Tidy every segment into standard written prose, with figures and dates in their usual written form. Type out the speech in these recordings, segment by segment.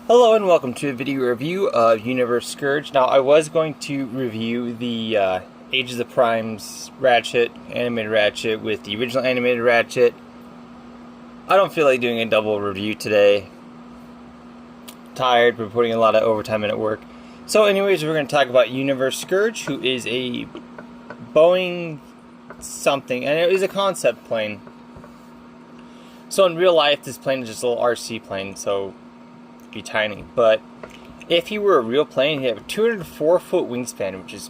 Hello and welcome to a video review of Universe Scourge. Now I was going to review the Ages of Prime's Ratchet, animated Ratchet with the original animated Ratchet. I don't feel like doing a double review today. Tired, we're putting a lot of overtime in at work. So anyways, we're going to talk about Universe Scourge, who is a Boeing something, and it is a concept plane. So in real life, this plane is just a little RC plane, so be tiny, but if he were a real plane, he'd have a 204-foot wingspan, which is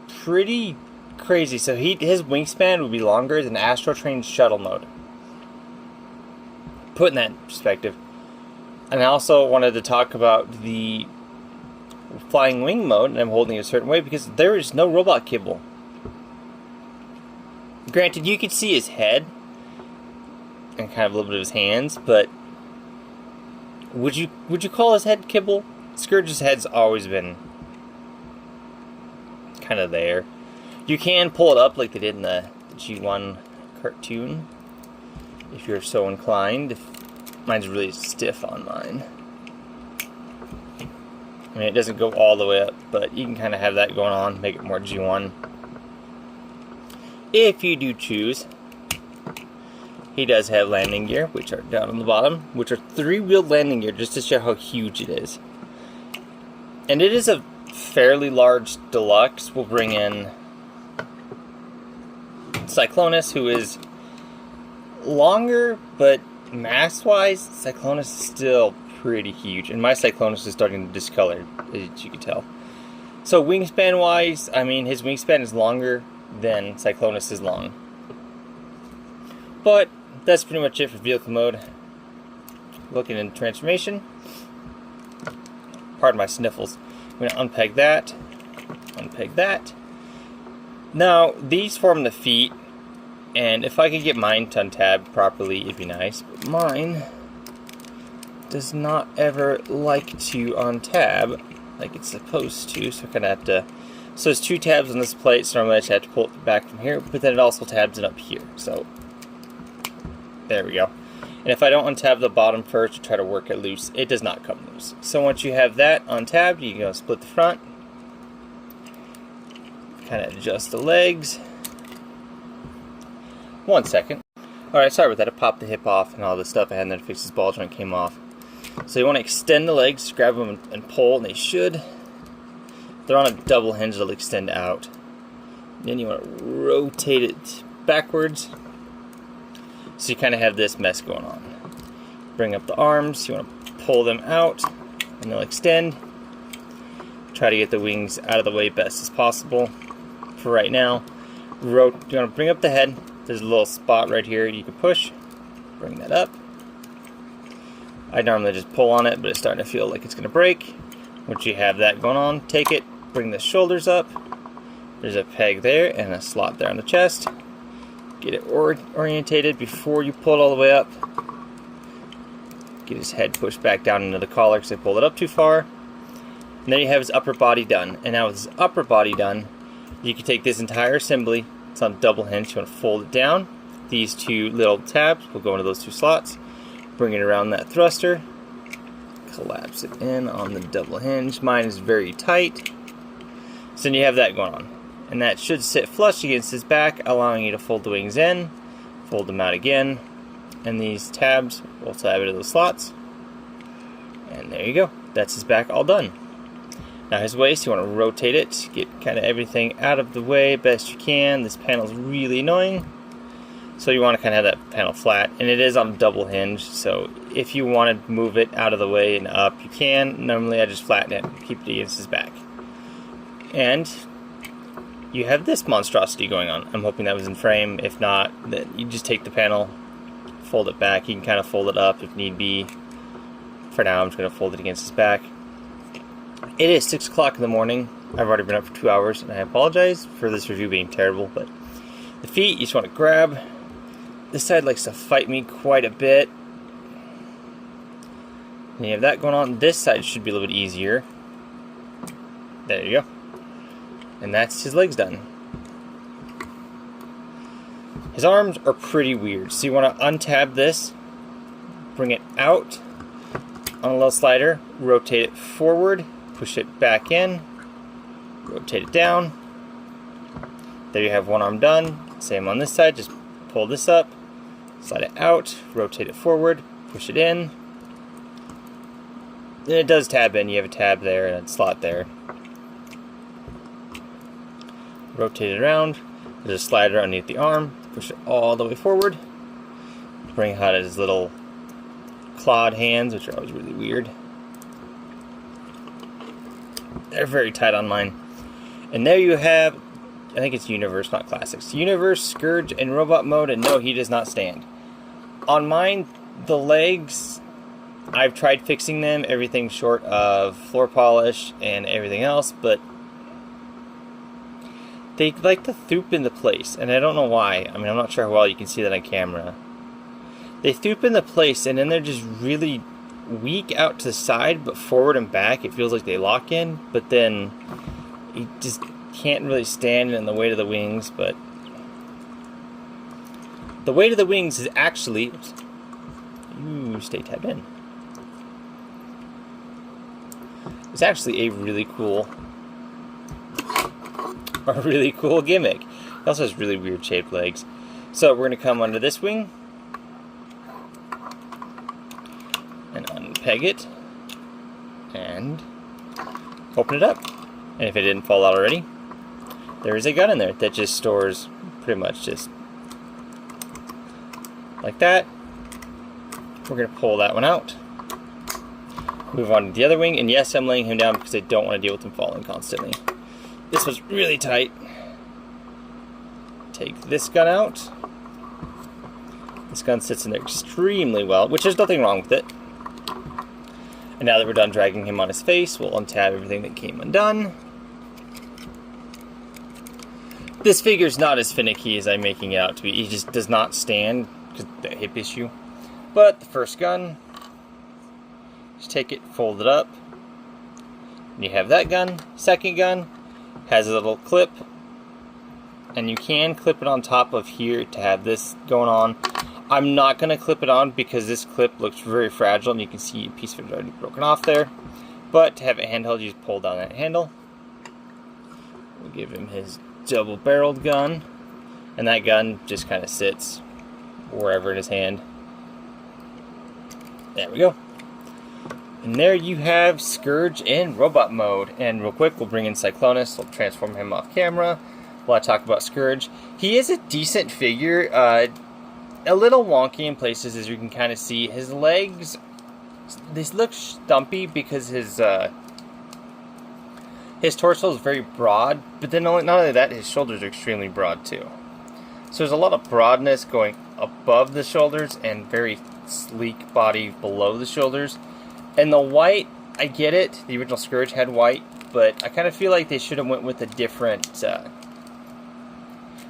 pretty crazy. So his wingspan would be longer than Astro Train's shuttle mode. Put in that perspective. And I also wanted to talk about the flying wing mode, and I'm holding it a certain way because there is no robot kibble. Granted, you could see his head and kind of a little bit of his hands, but would you call his head kibble? Scourge's head's always been kind of there. You can pull it up like they did in the G1 cartoon, if you're so inclined. Mine's really stiff on mine. I mean, it doesn't go all the way up, but you can kind of have that going on, make it more G1. If you do choose. He does have landing gear, which are down on the bottom, which are 3-wheeled landing gear, just to show how huge it is. And it is a fairly large deluxe. We'll bring in Cyclonus, who is longer, but mass-wise, Cyclonus is still pretty huge. And my Cyclonus is starting to discolor, as you can tell. So wingspan-wise, I mean, his wingspan is longer than Cyclonus is long. But that's pretty much it for vehicle mode. Looking in transformation. Pardon my sniffles. I'm going to unpeg that. Unpeg that. Now, these form the feet. And if I could get mine to untab properly, it'd be nice. But mine does not ever like to untab like it's supposed to. So I kind of have to. So there's 2 tabs on this plate. So normally I just have to pull it back from here. But then it also tabs it up here. So there we go. And if I don't untab the bottom first to try to work it loose, it does not come loose. So once you have that untabbed, you can go split the front. Kind of adjust the legs. 1 second. Alright, sorry about that. I popped the hip off and all this stuff I had, and then fixed this ball joint came off. So you want to extend the legs, grab them and pull, and they should. If they're on a double hinge, they'll extend out. Then you want to rotate it backwards. So you kind of have this mess going on. Bring up the arms, you want to pull them out, and they'll extend. Try to get the wings out of the way best as possible. For right now, you want to bring up the head. There's a little spot right here you can push. Bring that up. I normally just pull on it, but it's starting to feel like it's going to break. Once you have that going on, take it, bring the shoulders up. There's a peg there and a slot there on the chest. Get it orientated before you pull it all the way up. Get his head pushed back down into the collar because I pulled it up too far. And then you have his upper body done. And now with his upper body done, you can take this entire assembly. It's on double hinge. You want to fold it down. These 2 little tabs will go into those 2 slots. Bring it around that thruster. Collapse it in on the double hinge. Mine is very tight. So then you have that going on. And that should sit flush against his back, allowing you to fold the wings in, fold them out again, and these tabs will tab into those slots. And there you go. That's his back all done. Now his waist, you want to rotate it, get kind of everything out of the way best you can. This panel's really annoying, so you want to kind of have that panel flat. And it is on a double hinge, so if you want to move it out of the way and up, you can. Normally I just flatten it, keep it against his back. And you have this monstrosity going on. I'm hoping that was in frame. If not, then you just take the panel, fold it back. You can kind of fold it up if need be. For now, I'm just going to fold it against his back. It is 6 o'clock in the morning. I've already been up for 2 hours, and I apologize for this review being terrible, but the feet, you just want to grab. This side likes to fight me quite a bit. And you have that going on. This side should be a little bit easier. There you go. And that's his legs done. His arms are pretty weird. So you want to untab this, bring it out, on a little slider, rotate it forward, push it back in, rotate it down. There you have one arm done. Same on this side, just pull this up, slide it out, rotate it forward, push it in. And it does tab in, you have a tab there and a slot there. Rotate it around, there's a slider underneath the arm, push it all the way forward. Bring out his little clawed hands, which are always really weird. They're very tight on mine. And there you have, I think it's Universe, not Classics. Universe, Scourge, and Robot Mode, and no, he does not stand. On mine, the legs, I've tried fixing them, everything short of floor polish and everything else, but they like to thoop into place, and I don't know why. I mean, I'm not sure how well you can see that on camera. They thoop into place, and then they're just really weak out to the side, but forward and back, it feels like they lock in, but then you just can't really stand in the weight of the wings, but the weight of the wings is actually, stay tabbed in. It's actually a really cool gimmick. It also has really weird shaped legs. So we're going to come under this wing and unpeg it and open it up. And if it didn't fall out already, there is a gun in there that just stores pretty much just like that. We're going to pull that one out. Move on to the other wing, and yes, I'm laying him down because I don't want to deal with him falling constantly. This was really tight. Take this gun out. This gun sits in there extremely well, which there's nothing wrong with it. And now that we're done dragging him on his face, we'll untab everything that came undone. This figure's not as finicky as I'm making it out to be. He just does not stand because of the hip issue. But the first gun, just take it, fold it up, and you have that gun. Second gun has a little clip, and you can clip it on top of here to have this going on. I'm not going to clip it on because this clip looks very fragile, and you can see a piece of it already broken off there. But to have it handheld, you just pull down that handle. We'll give him his double-barreled gun, and that gun just kind of sits wherever in his hand. There we go. And there you have Scourge in Robot Mode. And real quick, we'll bring in Cyclonus. We'll transform him off camera while I talk about Scourge. He is a decent figure. A little wonky in places, as you can kind of see. His legs, they look stumpy because his torso is very broad. But then not only that, his shoulders are extremely broad too. So there's a lot of broadness going above the shoulders and very sleek body below the shoulders. And the white, I get it. The original Scourge had white, but I kind of feel like they should have went with a different,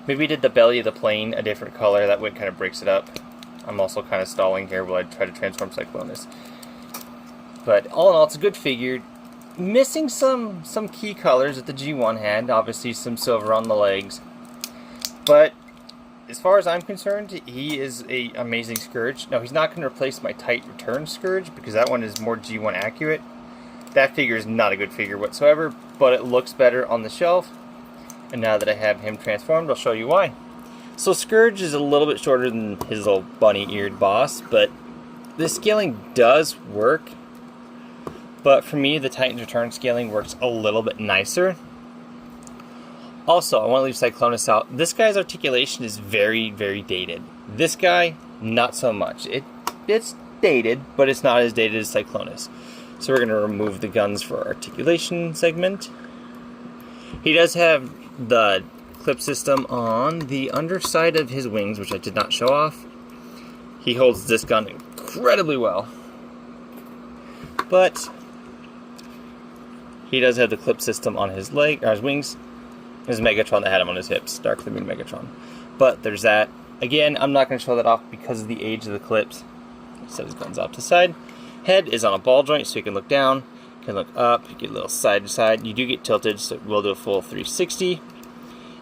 maybe did the belly of the plane a different color. That way it kind of breaks it up. I'm also kind of stalling here while I try to transform Cyclonus. But all in all, it's a good figure. Missing some key colors that the G1 had. Obviously some silver on the legs. But as far as I'm concerned, he is an amazing Scourge. Now, he's not going to replace my Tight Return Scourge because that one is more G1 accurate. That figure is not a good figure whatsoever, but it looks better on the shelf. And now that I have him transformed, I'll show you why. So Scourge is a little bit shorter than his little bunny-eared boss, but this scaling does work. But for me, the Titan's Return scaling works a little bit nicer. Also, I want to leave Cyclonus out. This guy's articulation is very, very dated. This guy, not so much. It's dated, but it's not as dated as Cyclonus. So we're going to remove the guns for our articulation segment. He does have the clip system on the underside of his wings, which I did not show off. He holds this gun incredibly well. But he does have the clip system on his his wings. His Megatron that had him on his hips, Dark the Moon Megatron. But there's that. Again, I'm not going to show that off because of the age of the clips. Set his guns off to the side. Head is on a ball joint, so you can look down, you can look up, you get a little side to side. You do get tilted, so we'll do a full 360.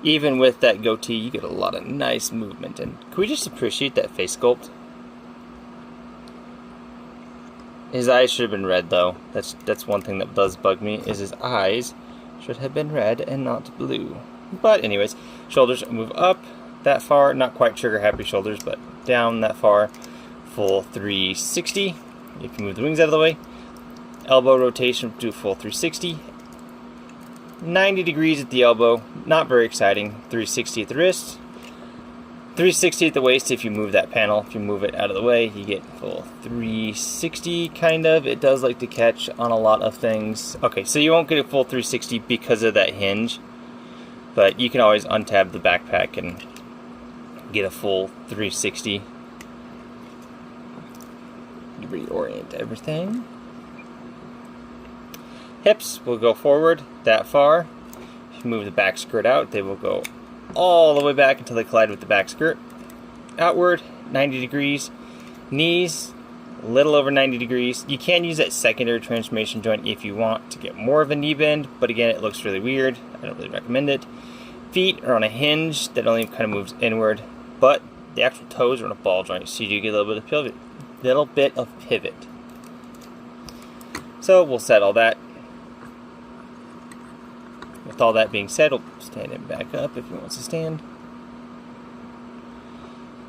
Even with that goatee, you get a lot of nice movement. And can we just appreciate that face sculpt? His eyes should have been red, though. That's one thing that does bug me, is his eyes should have been red and not blue. But anyways, shoulders move up that far, not quite trigger happy shoulders, but down that far, full 360. If you move the wings out of the way, elbow rotation to full 360. 90 degrees at the elbow, not very exciting. 360 at the wrist. 360 at the waist if you move that panel. If you move it out of the way, you get full 360, kind of. It does like to catch on a lot of things. Okay, so you won't get a full 360 because of that hinge, but you can always untab the backpack and get a full 360. Reorient everything. Hips will go forward that far. If you move the back skirt out, they will go all the way back until they collide with the back skirt. Outward, 90 degrees. Knees, a little over 90 degrees. You can use that secondary transformation joint if you want to get more of a knee bend, but again, it looks really weird. I don't really recommend it. Feet are on a hinge that only kind of moves inward, but the actual toes are on a ball joint, so you do get a little bit of pivot. So we'll set all that. With all that being said, we'll stand him back up if he wants to stand.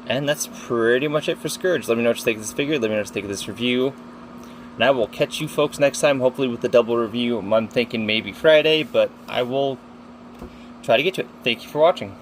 And that's pretty much it for Scourge. Let me know what you think of this figure. Let me know what you think of this review. And I will catch you folks next time, hopefully with the double review. I'm thinking maybe Friday, but I will try to get to it. Thank you for watching.